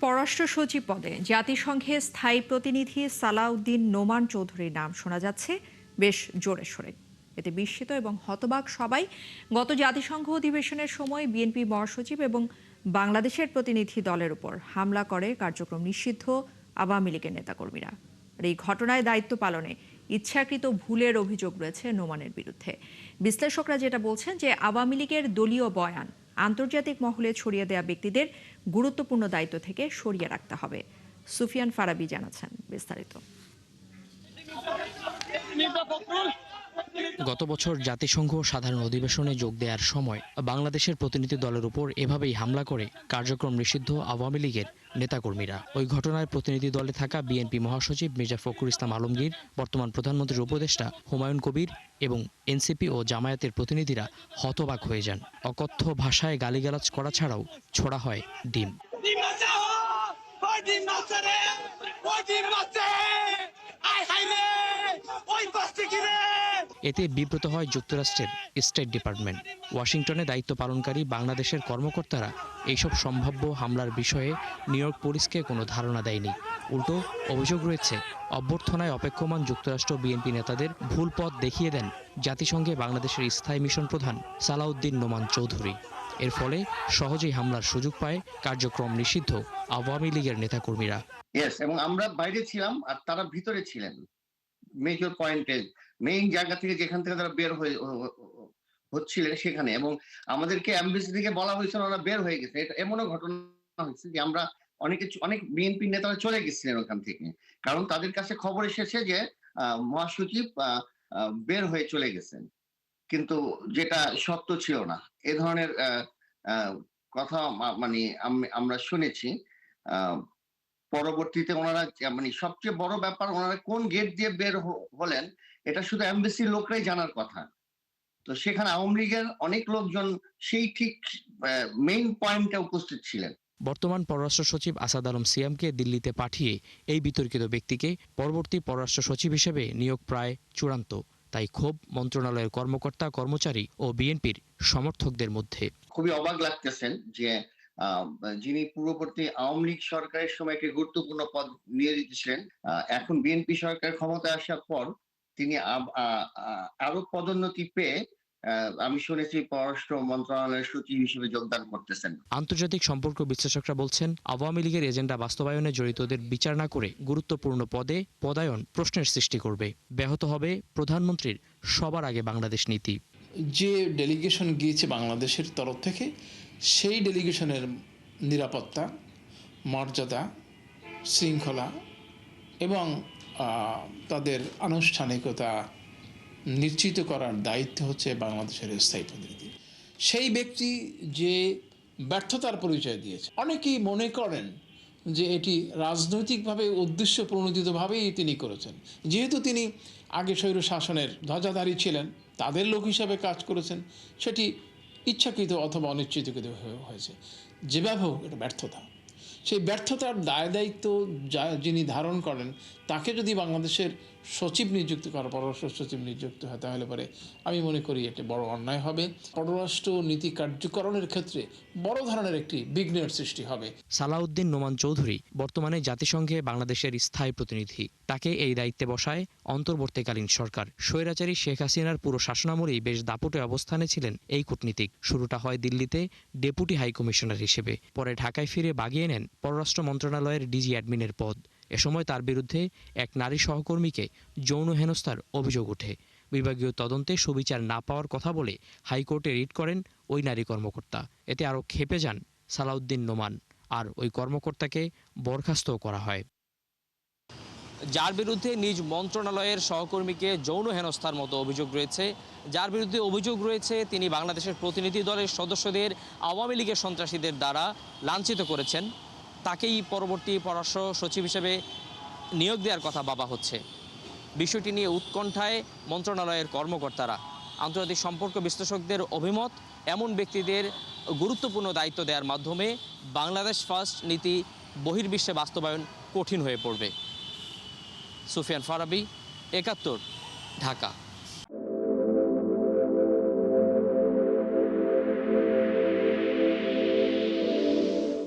পররাষ্ট্র সচিব পদে জাতিসংঘের স্থায়ী প্রতিনিধি সালাউদ্দিন নোমান চৌধুরীর নাম শোনা যাচ্ছে বেশ জোরে সোরে। এতে বিস্মিত এবং হতবাক সবাই। গত জাতিসংঘ অধিবেশনের সময় বিএনপি মহাসচিব এবং বাংলাদেশের প্রতিনিধি দলের উপর হামলা করে কার্যক্রম নিষিদ্ধ আওয়ামী লীগের নেতাকর্মীরা। আর এই ঘটনায় দায়িত্ব পালনে ইচ্ছাকৃত ভুলের অভিযোগ রয়েছে নোমানের বিরুদ্ধে। বিশ্লেষকরা যেটা বলছেন যে আওয়ামী লীগের দলীয় বয়ান আন্তর্জাতিক মহলে ছড়িয়ে দেয়া ব্যক্তিদের গুরুত্বপূর্ণ দায়িত্ব থেকে সরিয়ে রাখতে হবে। সুফিয়ান ফারাবি জানাচ্ছেন বিস্তারিত। গত বছর জাতিসংঘ সাধারণ অধিবেশনে যোগ দেওয়ার সময় বাংলাদেশের প্রতিনিধি দলের উপর এভাবেই হামলা করে কার্যক্রম নিষিদ্ধ আওয়ামী লীগের নেতাকর্মীরা। ওই ঘটনায় প্রতিনিধি দলে থাকা বিএনপি মহাসচিব মির্জা ফখরুল ইসলাম আলমগীর, বর্তমান প্রধানমন্ত্রীর উপদেষ্টা হুমায়ুন কবির এবং এনসিপি ও জামায়াতের প্রতিনিধিরা হতবাক হয়ে যান। অকথ্য ভাষায় গালিগালাজ করা ছাড়াও ছোড়া হয় ডিম। এতে বিব্রত হয় যুক্তরাষ্ট্রের স্টেট ডিপার্টমেন্ট। ওয়াশিংটনে দায়িত্ব পালনকারী বাংলাদেশের কর্মকর্তারা এইসব সম্ভাব্য হামলার বিষয়ে নিউ ইয়র্ক পুলিশকে কোনো ধারণা দেয়নি। উল্টো অভিযোগ রয়েছে অভ্যর্থনায় অপেক্ষমান যুক্তরাষ্ট্র বিএনপি নেতাদের ভুল পথ দেখিয়ে দেন জাতিসংঘে বাংলাদেশের স্থায়ী মিশন প্রধান সালাউদ্দিন নোমান চৌধুরী। এর ফলে সহজেই হামলার সুযোগ পায় কার্যক্রম নিষিদ্ধ আওয়ামী লীগের নেতাকর্মীরা। এবং আমরা বাইরে ছিলাম আর তারা ভিতরে ছিলেন। মেজর পয়েন্টে মেইন জায়গা থেকে যেখান থেকে তারা বের হচ্ছিলেন সেখানে, এবং আমাদেরকে এমবিসি থেকে বলা হয়েছিল ওরা বের হয়ে গেছে। এটা এমনও ঘটনা হয়েছে যে আমরা অনেক বিএনপি নেতারা চলে গেছিলেন ওখান থেকে, কারণ তাদের কাছে খবর এসেছে যে মহাসচিব বের হয়ে চলে গেছেন, কিন্তু যেটা সত্য ছিল না। এ ধরনের কথা মানে আমরা শুনেছি। পরবর্তীতে ওনারা মানে সবচেয়ে বড় ব্যাপার, ওনারা কোন গেট দিয়ে বের হলেন এটা শুধু এমবিসির লোকরাই জানার কথা। তো সেখানে আওয়ামী লীগের অনেক লোকজন সেই ঠিক মেইন পয়েন্টে উপস্থিত ছিলেন। বর্তমান পররাষ্ট্র সচিব আসাদ আলম সিয়ামকে দিল্লিতে পাঠিয়ে এই বিতর্কিত ব্যক্তিকে পরবর্তী পররাষ্ট্র সচিব হিসেবে নিয়োগ প্রায় চূড়ান্ত। তাই ক্ষোভ মন্ত্রণালয়ের কর্মকর্তা কর্মচারী ও বিএনপির সমর্থকদের মধ্যে। খুবই অবাক লাগতেছেন যে যিনি পূর্ববর্তী আওয়ামী লীগ সরকারের সময় একটি গুরুত্বপূর্ণ পদ নিয়ে দিতেছিলেন, এখন বিএনপি সরকার ক্ষমতায় আসার পর তিনি আরো পদোন্নতি পেয়ে আমি শুনেছি পররাষ্ট্র মন্ত্রণালয়ের সচিব হিসেবে যোগদান করতেছেন। আন্তর্জাতিক সম্পর্ক বিশ্লেষকরা বলছেন, আওয়ামী লীগের এজেন্ডা বাস্তবায়নে জড়িতদের বিচার না করে গুরুত্বপূর্ণ পদে পদায়ন প্রশ্নের সৃষ্টি করবে। ব্যাহত হবে প্রধানমন্ত্রীর সবার আগে বাংলাদেশ নীতি। যে ডেলিগেশন গিয়েছে বাংলাদেশের তরফ থেকে, সেই ডেলিগেশনের নিরাপত্তা, মর্যাদা, শৃঙ্খলা এবং তাদের আনুষ্ঠানিকতা নিশ্চিত করার দায়িত্ব হচ্ছে বাংলাদেশের স্থায়ী প্রতিনিধি। সেই ব্যক্তি যে ব্যর্থতার পরিচয় দিয়েছে, অনেকেই মনে করেন যে এটি রাজনৈতিকভাবে উদ্দেশ্য প্রণোদিতভাবেই তিনি করেছেন। যেহেতু তিনি আগে স্বৈর শাসনের ধ্বজাধারী ছিলেন, তাদের লোক হিসাবে কাজ করেছেন, সেটি ইচ্ছাকৃত অথবা অনিচ্ছাকৃত হয়েছে। যেভাবে হোক এটা ব্যর্থতা। সেই ব্যর্থতার দায় দায়িত্ব যিনি ধারণ করেন, তাকে যদি বাংলাদেশের সচিব নিযুক্ত করা, পররাষ্ট্র সচিব নিযুক্ত হয়, তাহলে পরে আমি মনে করি এটি বড় অন্যায় হবে। পররাষ্ট্র নীতি কার্যকরণের ক্ষেত্রে বড় ধরনের একটি বিঘ্নের সৃষ্টি হবে। সালাউদ্দিন নোমান চৌধুরী বর্তমানে জাতিসংঘে বাংলাদেশের স্থায়ী প্রতিনিধি। তাকে এই দায়িত্বে বসায় অন্তর্বর্তীকালীন সরকার। স্বৈরাচারী শেখ হাসিনার পুরো শাসনামলেই বেশ দাপুটে অবস্থানে ছিলেন এই কূটনীতিক। শুরুটা হয় দিল্লিতে ডেপুটি হাই কমিশনার হিসেবে, পরে ঢাকায় ফিরে বাগিয়ে নেন পররাষ্ট্র মন্ত্রণালয়ের ডিজি অ্যাডমিনের পদ। এ সময় তার বিরুদ্ধে এক নারী সহকর্মীকে যৌন হেনস্থার অভিযোগ ওঠে। বিভাগীয় তদন্তে সুবিচার না পাওয়ার কথা বলে হাইকোর্টে রিট করেন ওই নারী কর্মকর্তা। এতে আরও ক্ষেপে যান সালাউদ্দিন নোমান, আর ওই কর্মকর্তাকে বরখাস্তও করা হয়। যার বিরুদ্ধে নিজ মন্ত্রণালয়ের সহকর্মীকে যৌন হেনস্থার মতো অভিযোগ রয়েছে, যার বিরুদ্ধে অভিযোগ রয়েছে তিনি বাংলাদেশের প্রতিনিধি দলের সদস্যদের আওয়ামী লীগের সন্ত্রাসীদের দ্বারা লাঞ্ছিত করেছেন, তাকেই পরবর্তী পররাষ্ট্র সচিব হিসেবে নিয়োগ দেওয়ার কথা ভাবা হচ্ছে। বিষয়টি নিয়ে উৎকণ্ঠায় মন্ত্রণালয়ের কর্মকর্তারা। আন্তর্জাতিক সম্পর্ক বিশ্লেষকদের অভিমত, এমন ব্যক্তিদের গুরুত্বপূর্ণ দায়িত্ব দেওয়ার মাধ্যমে বাংলাদেশ ফার্স্ট নীতি বহির্বিশ্বে বাস্তবায়ন কঠিন হয়ে পড়বে। সুফিয়ান ফারাবি, ৭১, ঢাকা।